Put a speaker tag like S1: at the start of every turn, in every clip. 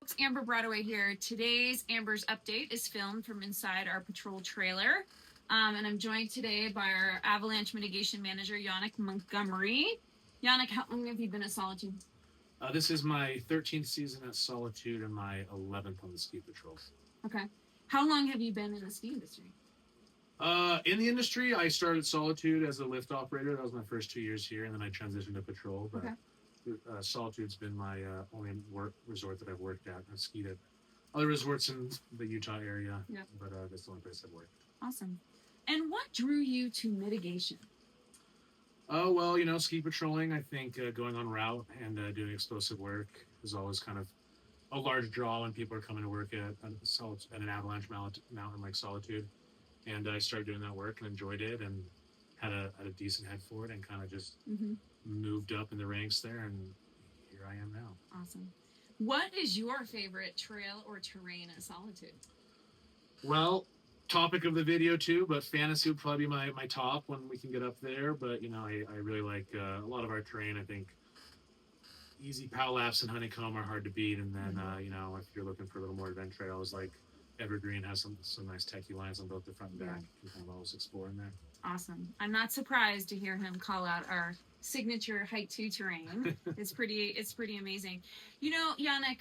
S1: It's Amber Broadway here. Today's Amber's update is filmed from inside our patrol trailer. And I'm joined today by our Avalanche Mitigation Manager, Yannick Montgomery. Yannick, how long have you been at Solitude?
S2: This is my 13th season at Solitude and my 11th on the ski patrol.
S1: Okay. How long have you been in the ski industry?
S2: In the industry, I started Solitude as a lift operator. That was my first 2 years here, and then I transitioned to patrol. But Solitude's been my only work resort that I've worked at. I've skied at other resorts in the Utah area, but that's the only place I've worked.
S1: Awesome. And what drew you to mitigation?
S2: Oh, well, ski patrolling, I think going on route and doing explosive work is always kind of a large draw when people are coming to work at an avalanche mountain like Solitude. And I started doing that work and enjoyed it and had a decent head for it and kind of just moved up in the ranks there, and here I am now.
S1: Awesome. What is your favorite trail or terrain at Solitude?
S2: Well, topic of the video too, but fantasy would probably be my top when we can get up there. But, I really like a lot of our terrain. I think easy pow laps and honeycomb are hard to beat. And then, if you're looking for a little more adventure trails, like Evergreen has some nice techie lines on both the front and back. You can kind of always explore in there.
S1: Awesome. I'm not surprised to hear him call out our signature Hike 2 terrain. It's pretty amazing. Yannick,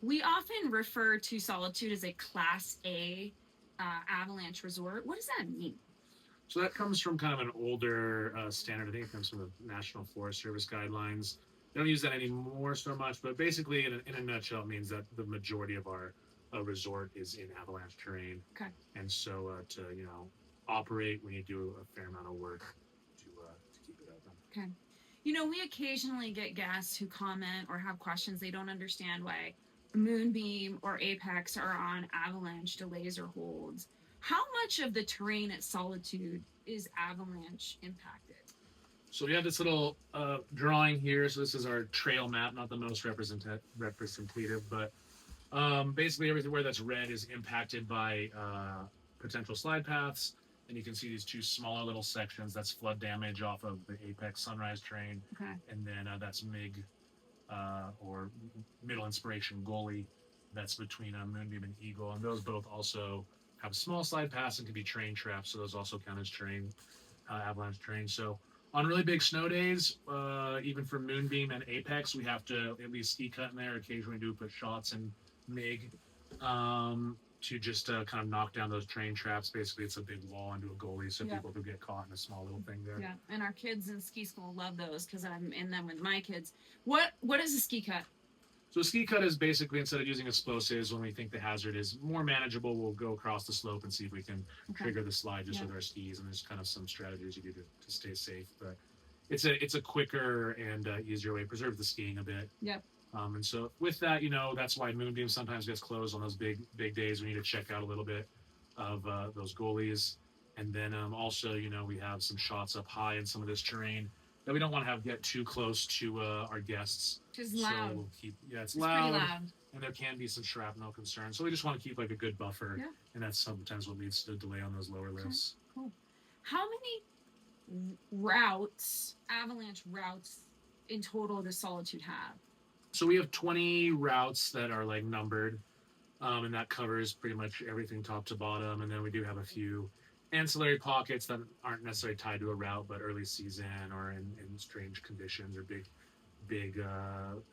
S1: we often refer to Solitude as a Class A avalanche resort. What does that mean?
S2: So that comes from kind of an older standard. I think it comes from the National Forest Service guidelines. They don't use that anymore so much, but basically, in a nutshell, it means that the majority of our resort is in avalanche terrain.
S1: Okay.
S2: And so to operate, we need to do a fair amount of work to keep it open.
S1: Okay. We occasionally get guests who comment or have questions. They don't understand why Moonbeam or Apex are on avalanche delays or holds. How much of the terrain at Solitude is avalanche impacted?
S2: So we have this little drawing here. So this is our trail map, not the most representative, but basically everywhere that's red is impacted by potential slide paths. And you can see these two smaller little sections. That's flood damage off of the Apex Sunrise Train.
S1: Okay.
S2: And then that's MIG or Middle Inspiration Goalie. That's between Moonbeam and Eagle. And those both also have small slide paths and can be train traps. So those also count as avalanche terrain. So on really big snow days, even for Moonbeam and Apex, we have to at least ski cut in there. Occasionally do put shots and MIG to just kind of knock down those train traps. Basically, it's a big wall into a goalie, so people who get caught in a small little thing there.
S1: Yeah, and our kids in ski school love those because I'm in them with my kids. What is a ski cut?
S2: So a ski cut is basically, instead of using explosives, when we think the hazard is more manageable, we'll go across the slope and see if we can trigger the slide just with our skis. And there's kind of some strategies you do to stay safe. But it's a quicker and easier way. Preserve the skiing a bit.
S1: Yep.
S2: And so with that, that's why Moonbeam sometimes gets closed on those big days. We need to check out a little bit of those goalies. And then also, we have some shots up high in some of this terrain that we don't want to get too close to our guests.
S1: It's loud.
S2: So it's
S1: loud. Pretty loud.
S2: And there can be some shrapnel concern. So we just want to keep like a good buffer. Yeah. And that's sometimes what leads to a delay on those lower lifts.
S1: Cool. How many avalanche routes in total does Solitude have?
S2: So we have 20 routes that are like numbered, and that covers pretty much everything top to bottom. And then we do have a few ancillary pockets that aren't necessarily tied to a route, but early season or in strange conditions or big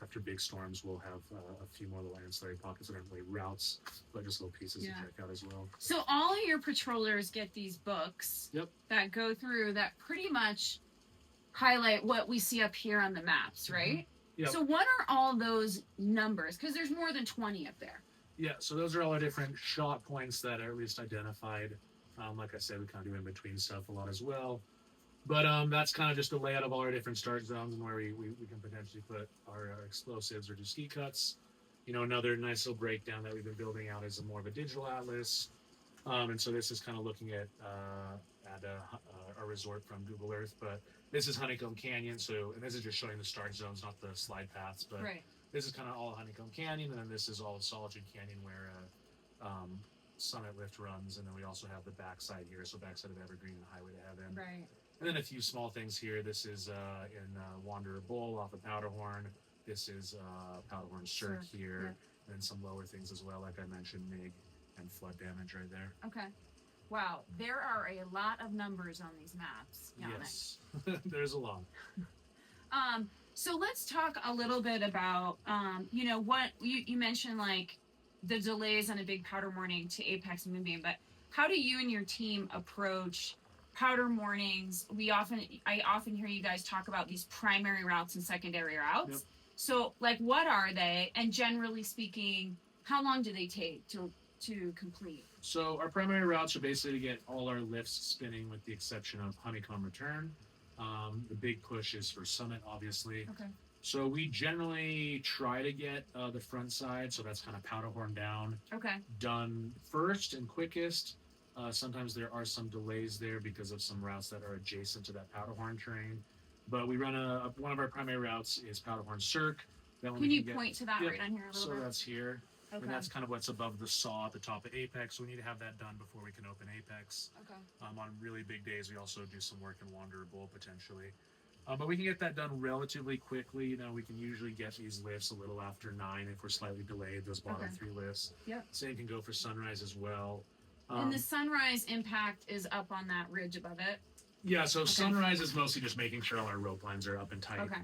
S2: after big storms, we'll have a few more little ancillary pockets that aren't really routes, but just little pieces to check out as well.
S1: So all of your patrollers get these books that go through that pretty much highlight what we see up here on the maps, right?
S2: Yep.
S1: So what are all those numbers? Because there's more than 20 up there.
S2: Yeah, so those are all our different shot points that are at least identified. Like I said, we kind of do in-between stuff a lot as well. But that's kind of just a layout of all our different start zones and where we can potentially put our explosives or do ski cuts. Another nice little breakdown that we've been building out is more of a digital atlas. And so this is kind of looking at our resort from Google Earth, but this is Honeycomb Canyon. And this is just showing the start zones, not the slide paths. But this is kind of all Honeycomb Canyon, and then this is all Solitude Canyon where Summit Lift runs, and then we also have the backside here, so backside of Evergreen and Highway to Heaven.
S1: Right.
S2: And then a few small things here. This is in Wanderer Bowl off of Powderhorn. This is Powderhorn Cirque here. and some lower things as well, like I mentioned, MIG and flood damage right there.
S1: Okay. Wow, there are a lot of numbers on these maps, Yannick.
S2: Yes, there's a lot.
S1: So let's talk a little bit about, what you mentioned, like the delays on a big powder morning to Apex and Moonbeam, but how do you and your team approach powder mornings? I often hear you guys talk about these primary routes and secondary routes.
S2: Yep.
S1: So, like, what are they? And generally speaking, how long do they take to complete?
S2: So our primary routes are basically to get all our lifts spinning with the exception of Honeycomb Return. The big push is for Summit, obviously.
S1: Okay.
S2: So we generally try to get the front side, so that's kind of Powderhorn down,
S1: Okay.
S2: done first and quickest. Sometimes there are some delays there because of some routes that are adjacent to that Powderhorn terrain. But we run one of our primary routes is Powderhorn Cirque.
S1: Can you point to that right on here a little bit?
S2: So that's here.
S1: Okay.
S2: And that's kind of what's above the saw at the top of Apex. So we need to have that done before we can open Apex.
S1: Okay.
S2: On really big days, we also do some work in Wanderer Bowl potentially. But we can get that done relatively quickly. You know, we can usually get these lifts a little after 9 if we're slightly delayed, those bottom 3 lifts.
S1: Yep.
S2: Same can go for Sunrise as well.
S1: And the Sunrise impact is up on that ridge above it?
S2: Yeah, so Sunrise is mostly just making sure all our rope lines are up and tight.
S1: Okay.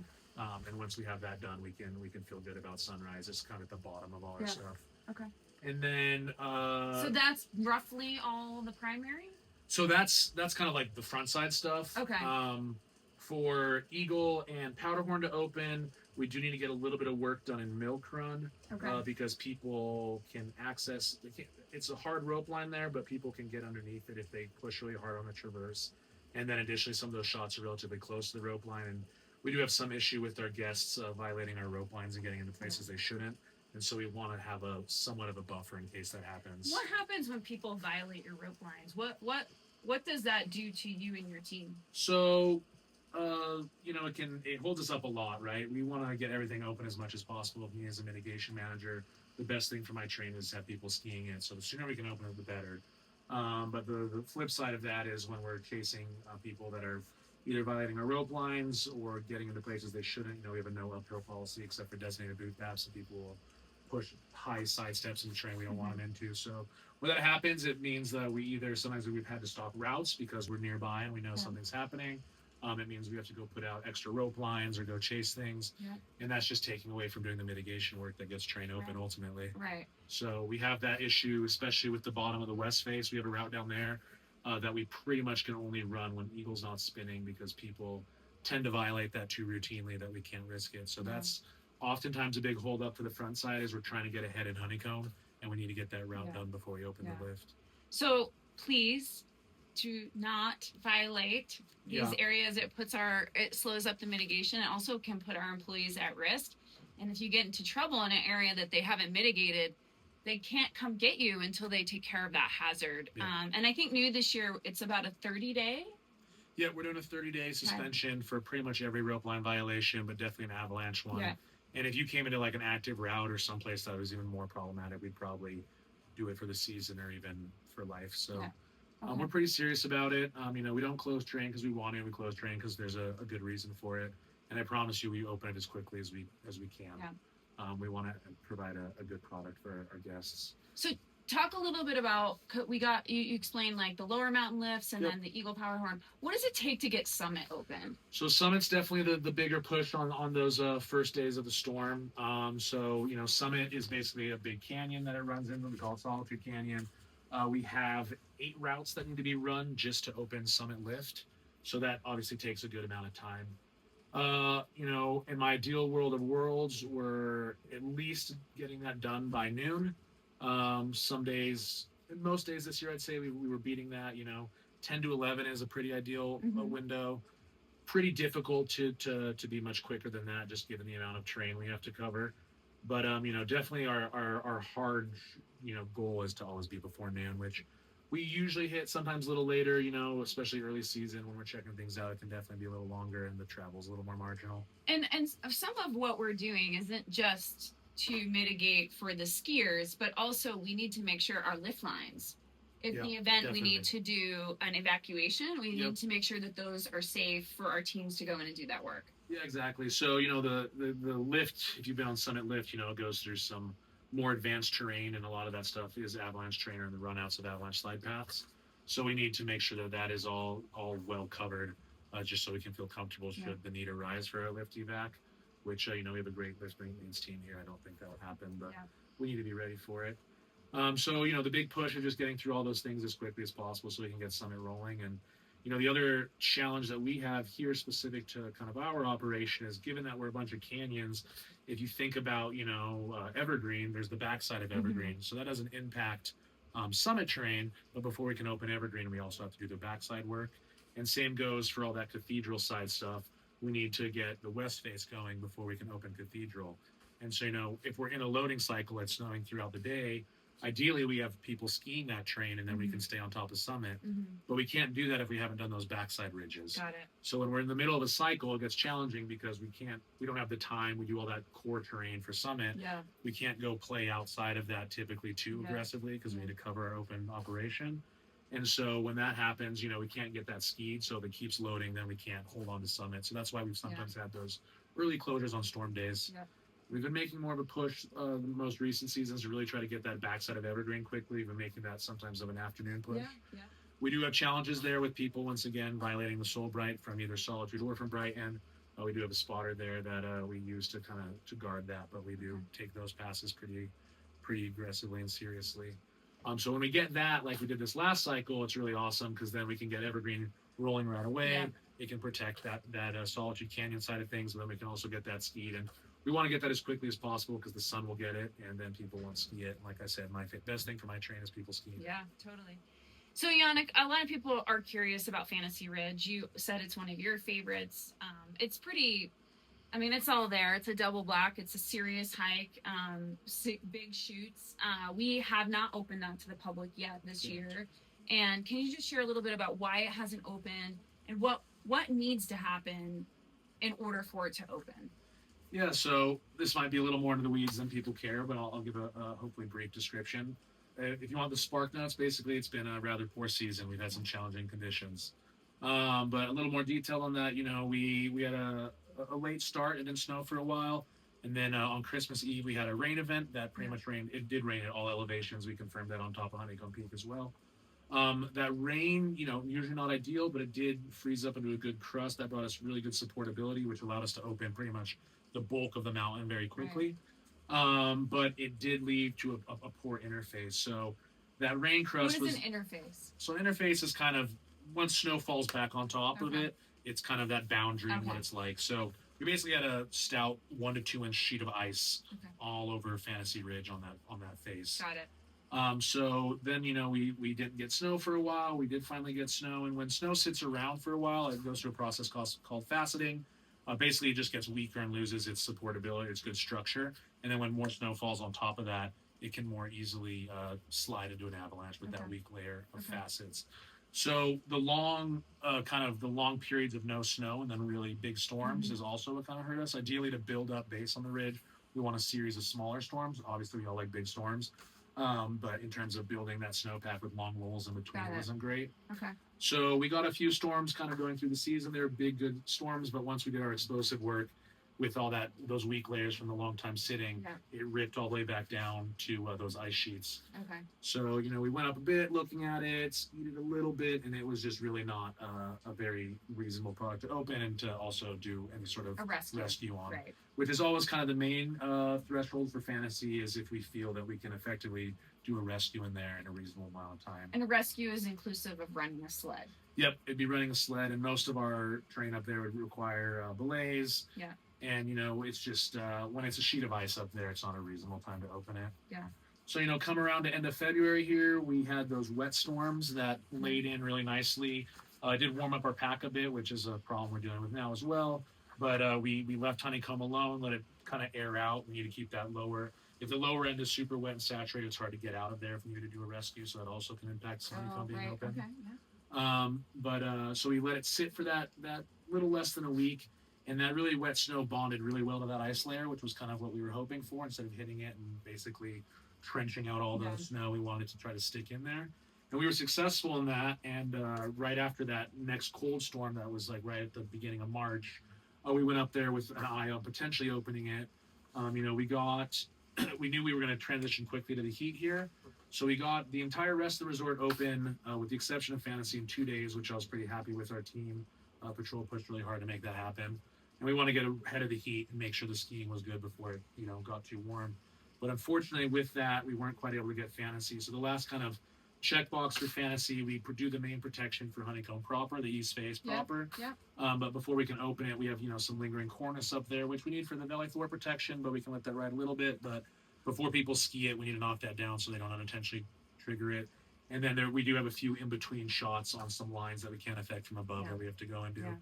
S2: And once we have that done, we can feel good about Sunrise. It's kind of at the bottom of all our stuff.
S1: Okay.
S2: And then
S1: so that's roughly all the primary?
S2: So that's kind of like the front side stuff.
S1: Okay.
S2: For Eagle and Powderhorn to open, we do need to get a little bit of work done in Milk Run.
S1: Okay.
S2: Because people can access. It's a hard rope line there, but people can get underneath it if they push really hard on the traverse. And then additionally, some of those shots are relatively close to the rope line, and we do have some issue with our guests violating our rope lines and getting into places they shouldn't. And so we want to have a somewhat of a buffer in case that happens.
S1: What happens when people violate your rope lines? What does that do to you and your team?
S2: So, it holds us up a lot, right? We want to get everything open as much as possible. Me as a mitigation manager, the best thing for my train is to have people skiing it. So the sooner we can open it, the better. But the flip side of that is when we're chasing people that are either violating our rope lines or getting into places they shouldn't. You know, we have a no uphill policy except for designated boot paths, so people will push high side steps in the train we don't want them into. So when that happens, it means that sometimes we've had to stop routes because we're nearby and we know something's happening. It means we have to go put out extra rope lines or go chase things. Yeah. And that's just taking away from doing the mitigation work that gets train open ultimately.
S1: Right.
S2: So we have that issue, especially with the bottom of the west face. We have a route down there that we pretty much can only run when Eagle's not spinning because people tend to violate that too routinely that we can't risk it. So that's oftentimes a big hold up for the front side is we're trying to get ahead in Honeycomb and we need to get that route done before we open the lift.
S1: So please do not violate these areas. It slows up the mitigation. It also can put our employees at risk. And if you get into trouble in an area that they haven't mitigated, they can't come get you until they take care of that hazard. Yeah. And I think new this year, it's about a 30-day.
S2: Yeah, we're doing a 30-day suspension for pretty much every rope line violation, but definitely an avalanche one. Yeah. And if you came into like an active route or someplace that was even more problematic, we'd probably do it for the season or even for life. So we're pretty serious about it. We don't close train because we want to. We close train because there's a good reason for it. And I promise you, we open it as quickly as we can. Yeah. We want to provide a good product for our guests.
S1: So talk a little bit about, you explained like the lower mountain lifts and then the Eagle Powderhorn. What does it take to get Summit open?
S2: So Summit's definitely the bigger push on those first days of the storm. Summit is basically a big canyon that it runs in. We call it Solitude Canyon. We have 8 routes that need to be run just to open Summit Lift. So that obviously takes a good amount of time. In my ideal world of worlds, we're at least getting that done by noon. Some days, most days this year, I'd say we were beating that. 10 to 11 is a pretty ideal window. Pretty difficult to be much quicker than that, just given the amount of terrain we have to cover. But definitely our hard goal is to always be before noon, which we usually hit sometimes a little later, especially early season when we're checking things out. It can definitely be a little longer and the travel's a little more marginal.
S1: And some of what we're doing isn't just to mitigate for the skiers, but also we need to make sure our lift lines, if the event definitely. We need to do an evacuation, we need to make sure that those are safe for our teams to go in and do that work.
S2: Yeah, exactly. So, the lift, if you've been on Summit Lift, it goes through some more advanced terrain, and a lot of that stuff is avalanche terrain or the runouts of avalanche slide paths. So we need to make sure that that is all well covered, just so we can feel comfortable should
S1: Yeah.
S2: the need arise for a lift evac. Which we have a great lift maintenance team here. I don't think that would happen, but
S1: Yeah.
S2: we need to be ready for it. So the big push is just getting through all those things as quickly as possible so we can get Summit rolling. And the other challenge that we have here specific to kind of our operation is given that we're a bunch of canyons. If you think about Evergreen, there's the backside of Evergreen, so that doesn't impact Summit terrain. But before we can open Evergreen, we also have to do the backside work. And same goes for all that cathedral side stuff. We need to get the west face going before we can open cathedral. And so if we're in a loading cycle, it's snowing throughout the day. Ideally, we have people skiing that terrain, and then we can stay on top of Summit. But we can't do that if we haven't done those backside ridges.
S1: Got it.
S2: So when we're in the middle of a cycle, it gets challenging because we don't have the time. We do all that core terrain for Summit.
S1: Yeah.
S2: We can't go play outside of that typically too aggressively because we need to cover our open operation. And so when that happens, we can't get that skied. So if it keeps loading, then we can't hold on to Summit. So that's why we've sometimes had those early closures on storm days.
S1: Yeah.
S2: We've been making more of a push the most recent seasons to really try to get that backside of Evergreen quickly. We've been making that sometimes of an afternoon push.
S1: Yeah. Yeah.
S2: We do have challenges there with people, once again, violating the Soul Bright from either Solitude or from Brighton. We do have a spotter there that we use to kind of to guard that, but we do take those passes pretty aggressively and seriously. So when we get that, like we did this last cycle, it's really awesome because then we can get Evergreen rolling right away.
S1: Yeah.
S2: It can protect that Solitude Canyon side of things, but then we can also get that skied. And we want to get that as quickly as possible because the sun will get it, and then people won't ski it. Like I said, my best thing for my train is people skiing.
S1: Yeah, totally. So, Yannick, a lot of people are curious about Fantasy Ridge. You said it's one of your favorites. It's pretty, it's all there. It's a double black. It's a serious hike, big chutes. We have not opened that to the public yet this year. And can you just share a little bit about why it hasn't opened and what needs to happen in order for it to open?
S2: Yeah, so this might be a little more into the weeds than people care, but I'll give a hopefully brief description. If you want the spark notes, basically it's been a rather poor season. We've had some challenging conditions. But a little more detail on that, we had a late start. It didn't snow for a while. And then on Christmas Eve, we had a rain event that pretty much rained. It did rain at all elevations. We confirmed that on top of Honeycomb Peak as well. That rain, usually not ideal, but it did freeze up into a good crust. That brought us really good supportability, which allowed us to open pretty much the bulk of the mountain very quickly. But it did lead to a poor interface. So that rain crust
S1: What is
S2: was
S1: an interface?
S2: So an interface is kind of once snow falls back on top of it, it's kind of that boundary of what it's like. So we basically had a stout 1 to 2 inch sheet of ice all over Fantasy Ridge on that face.
S1: Got it.
S2: So then we didn't get snow for a while. We did finally get snow, and when snow sits around for a while, it goes through a process called faceting. Basically, it just gets weaker and loses its supportability, its good structure. And then when more snow falls on top of that, it can more easily slide into an avalanche with that weak layer of facets. So the long periods of no snow and then really big storms is also what kind of hurt us. Ideally, to build up base on the ridge, we want a series of smaller storms. Obviously, we all like big storms. But in terms of building that snowpack with long lulls in between, it wasn't great.
S1: Okay.
S2: So we got a few storms kind of going through the season. They were big, good storms, but once we did our explosive work with all those weak layers from the long time sitting, it ripped all the way back down to those ice sheets.
S1: Okay.
S2: So, we went up a bit looking at it, skied it a little bit, and it was just really not a very reasonable product to open and to also do any sort of rescue on.
S1: Right.
S2: Which is always kind of the main threshold for fantasy, is if we feel that we can effectively do a rescue in there in a reasonable amount of time.
S1: And a rescue is inclusive of running a sled.
S2: Yep, it'd be running a sled, and most of our terrain up there would require belays.
S1: Yeah.
S2: And, it's just, when it's a sheet of ice up there, it's not a reasonable time to open it.
S1: Yeah.
S2: So, come around to end of February here, we had those wet storms that laid in really nicely. It did warm up our pack a bit, which is a problem we're dealing with now as well. But we left Honeycomb alone, let it kind of air out. We need to keep that lower. If the lower end is super wet and saturated, it's hard to get out of there if we need to do a rescue, so that also can impact Honeycomb being open.
S1: Okay, yeah.
S2: So we let it sit for that little less than a week, and that really wet snow bonded really well to that ice layer, which was kind of what we were hoping for. Instead of hitting it and basically trenching out all the snow, we wanted to try to stick in there. And we were successful in that, and right after that next cold storm that was like right at the beginning of March, we went up there with an eye on potentially opening it. We got we knew we were going to transition quickly to the heat here. So we got the entire rest of the resort open, with the exception of Fantasy, in 2 days, which I was pretty happy with our team. Patrol pushed really hard to make that happen. And we want to get ahead of the heat and make sure the skiing was good before it, got too warm. But unfortunately, with that, we weren't quite able to get Fantasy. So the last kind of checkbox for Fantasy, we do the main protection for Honeycomb proper, the east face proper.
S1: Yeah.
S2: But before we can open it, we have some lingering cornice up there, which we need for the valley floor protection, but we can let that ride a little bit. But before people ski it, we need to knock that down so they don't unintentionally trigger it. And then we do have a few in between shots on some lines that we can't affect from above that we have to go and do.
S1: Yeah.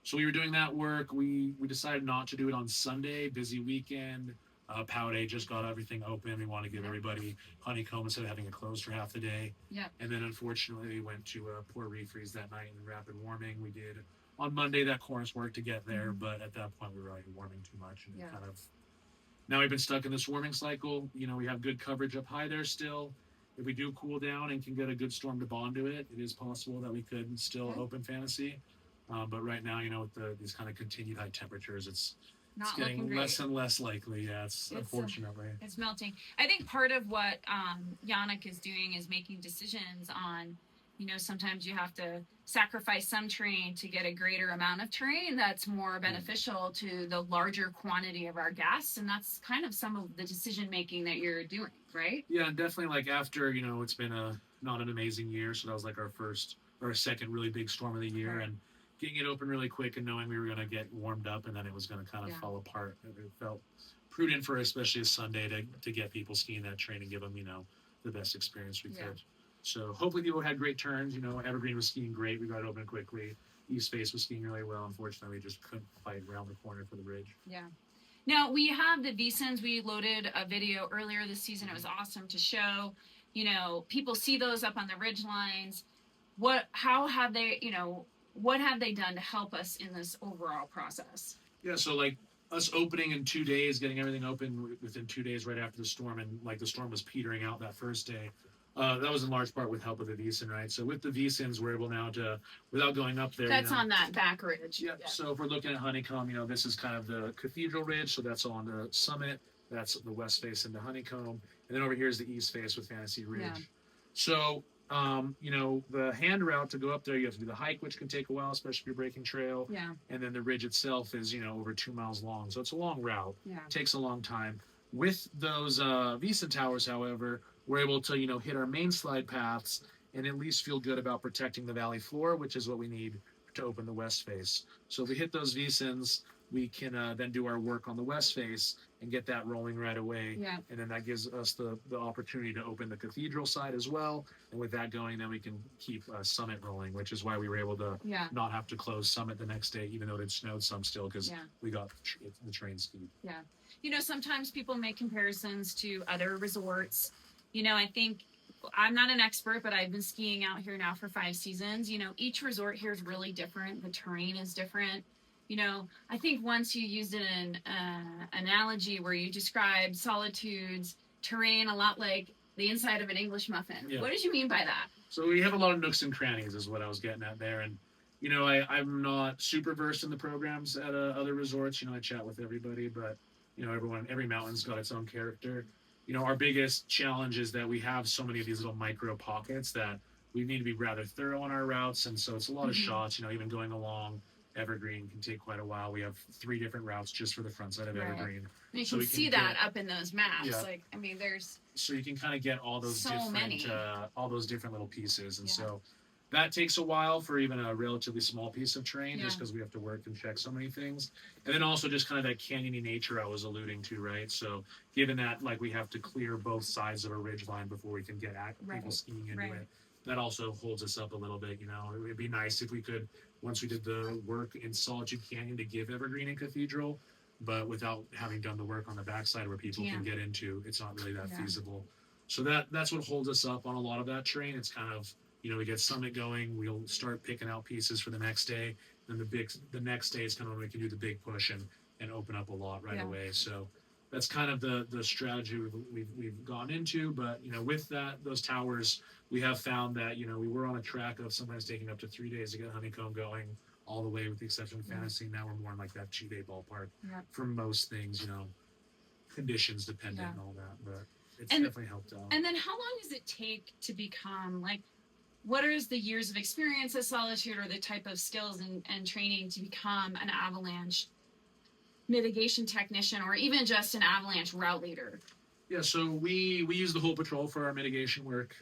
S2: So we were doing that work. We decided not to do it on Sunday, busy weekend. Pow Day just got everything open. We want to give everybody Honeycomb instead of having it closed for half the day.
S1: Yeah.
S2: And then unfortunately we went to poor refreeze that night in rapid warming. We did on Monday that cornice work to get there, but at that point we were already warming too much, and kind of now we've been stuck in this warming cycle. We have good coverage up high there still. If we do cool down and can get a good storm to bond to it, it is possible that we could still open Fantasy. But right now, with these kind of continued high temperatures, it's getting less and less likely. Yeah, it's unfortunately.
S1: It's melting. I think part of what Yannick is doing is making decisions on, sometimes you have to sacrifice some terrain to get a greater amount of terrain that's more beneficial to the larger quantity of our guests. And that's kind of some of the decision making that you're doing, right?
S2: Yeah, and definitely like after, it's been not an amazing year. So that was like our second really big storm of the year. Right. And getting it open really quick and knowing we were going to get warmed up and then it was going to kind of fall apart. It felt prudent for especially a Sunday to get people skiing that train and give them, the best experience we could. So hopefully people had great turns. Evergreen was skiing great. We got it open quickly. East Face was skiing really well. Unfortunately, we just couldn't fight around the corner for the ridge.
S1: Yeah. Now we have the Wyssens. We loaded a video earlier this season. It was awesome to show. People see those up on the ridge lines. What have they done to help us in this overall process?
S2: Yeah, so like us opening in 2 days, getting everything open within 2 days right after the storm, and like the storm was petering out that first day. That was in large part with help of the Wyssen, right? So with the Wyssens, we're able now to, without going up there.
S1: That's on that back ridge.
S2: Yep. Yeah. So if we're looking at Honeycomb, this is kind of the Cathedral Ridge. So that's on the summit. That's the west face into Honeycomb. And then over here is the east face with Fantasy Ridge. Yeah. So, the hand route to go up there, you have to do the hike, which can take a while, especially if you're breaking trail.
S1: Yeah.
S2: And then the ridge itself is, over 2 miles long. So it's a long route.
S1: Yeah.
S2: It takes a long time. With those Wyssen Towers, however, we're able to, hit our main slide paths and at least feel good about protecting the valley floor, which is what we need to open the west face. So if we hit those Wyssens, we can then do our work on the west face and get that rolling right away.
S1: Yeah.
S2: And then that gives us the opportunity to open the cathedral side as well. And with that going, then we can keep Summit rolling, which is why we were able to not have to close Summit the next day, even though it snowed some still, because we got the train skied.
S1: Yeah. Sometimes people make comparisons to other resorts. I think I'm not an expert, but I've been skiing out here now for 5 seasons. Each resort here is really different. The terrain is different. I think once you used an analogy where you described Solitude's terrain a lot like the inside of an English muffin. Yeah. What did you mean by that?
S2: So we have a lot of nooks and crannies is what I was getting at there. And, I'm not super versed in the programs at other resorts. I chat with everybody, but, every mountain's got its own character. Our biggest challenge is that we have so many of these little micro pockets that we need to be rather thorough on our routes. And so it's a lot of shots, even going along Evergreen can take quite a while. We have 3 different routes just for the front side of Evergreen.
S1: And you can see that up in those maps. Yeah. There's
S2: so you can kind of get all those different little pieces. And so that takes a while for even a relatively small piece of terrain, just because we have to work and check so many things. And then also just kind of that canyony nature I was alluding to, right? So given that we have to clear both sides of a ridge line before we can get people skiing into it, that also holds us up a little bit. It would be nice if we could, once we did the work in Solitude Canyon, to give Evergreen and Cathedral, but without having done the work on the backside where people can get into, it's not really that feasible. So that's what holds us up on a lot of that terrain. It's kind of, we get Summit going, we'll start picking out pieces for the next day. Then the next day is kind of when we can do the big push and open up a lot right away. So that's kind of the strategy we've gone into. But, with those towers, we have found that, we were on a track of sometimes taking up to 3 days to get Honeycomb going all the way, with the exception of Fantasy. Now we're more in like that 2-day ballpark for most things, conditions dependent
S1: Yeah.
S2: and all that, but it's
S1: And-
S2: definitely helped out.
S1: And then how long does it take to become like, what is the years of experience at Solitude or the type of skills and training to become an avalanche mitigation technician or even just an avalanche route leader?
S2: Yeah, so we use the whole patrol for our mitigation work.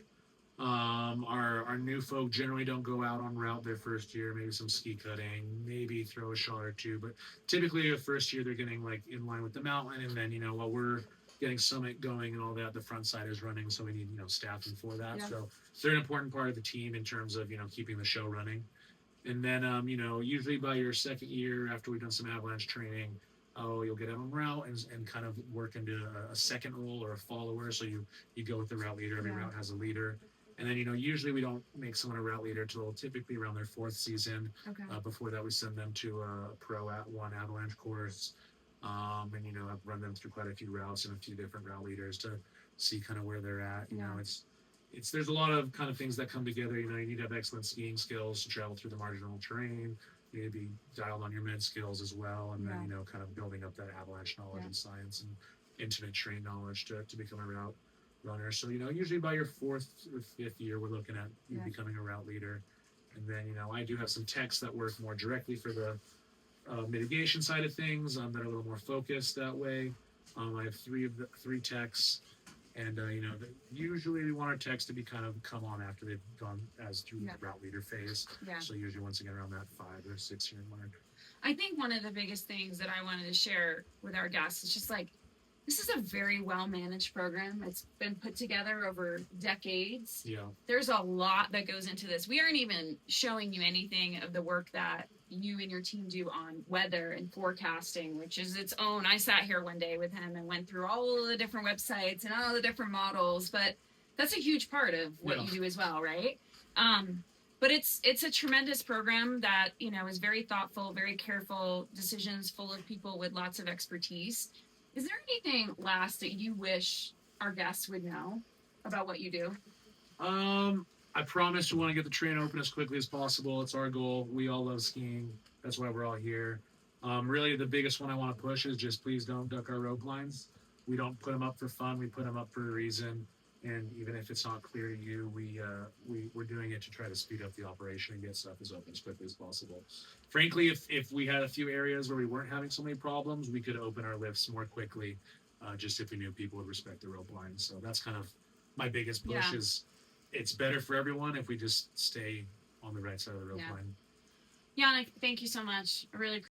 S2: Our new folk generally don't go out on route their first year, maybe some ski cutting, maybe throw a shot or two, but typically the first year they're getting like in line with the mountain, and then while we're getting summit going and all that, the front side is running, so we need staffing for that.
S1: Yeah.
S2: So they're an important part of the team in terms of keeping the show running. And then usually by your second year after we've done some avalanche training, you'll get out on route and kind of work into a second role or a follower. So you go with the route leader. Every
S1: Yeah.
S2: route has a leader. And then, usually we don't make someone a route leader until typically around their fourth season.
S1: Okay.
S2: Before that, we send them to a pro at one avalanche course. And, I've run them through quite a few routes and a few different route leaders to see kind of where they're at. There's a lot of kind of things that come together. You need to have excellent skiing skills to travel through the marginal terrain. You need to be dialed on your med skills as well. And then, kind of building up that avalanche knowledge and science and intimate terrain knowledge to become a route runner. So, usually by your fourth or fifth year, we're looking at you becoming a route leader. And then, I do have some techs that work more directly for the mitigation side of things that are a little more focused that way. I have three techs. And, usually we want our techs to be kind of come on after they've gone through the route leader phase.
S1: Yeah.
S2: So usually once again around that 5 or 6 year mark.
S1: I think one of the biggest things that I wanted to share with our guests is just like, this is a very well managed program. It's been put together over decades.
S2: Yeah.
S1: There's a lot that goes into this. We aren't even showing you anything of the work that you and your team do on weather and forecasting, which is its own. I sat here one day with him and went through all of the different websites and all the different models, but that's a huge part of what you do as well, right? But it's a tremendous program that, is very thoughtful, very careful, decisions full of people with lots of expertise. Is there anything last that you wish our guests would know about what you do?
S2: I promise we want to get the train open as quickly as possible. It's our goal. We all love skiing. That's why we're all here. Really, the biggest one I want to push is just please don't duck our rope lines. We don't put them up for fun. We put them up for a reason. And even if it's not clear to you, we're doing it to try to speed up the operation and get stuff as open as quickly as possible. Frankly, if we had a few areas where we weren't having so many problems, we could open our lifts more quickly, just if we knew people would respect the rope lines. So that's kind of my biggest push is it's better for everyone if we just stay on the right side of the rope line.
S1: Yannick, thank you so much. I really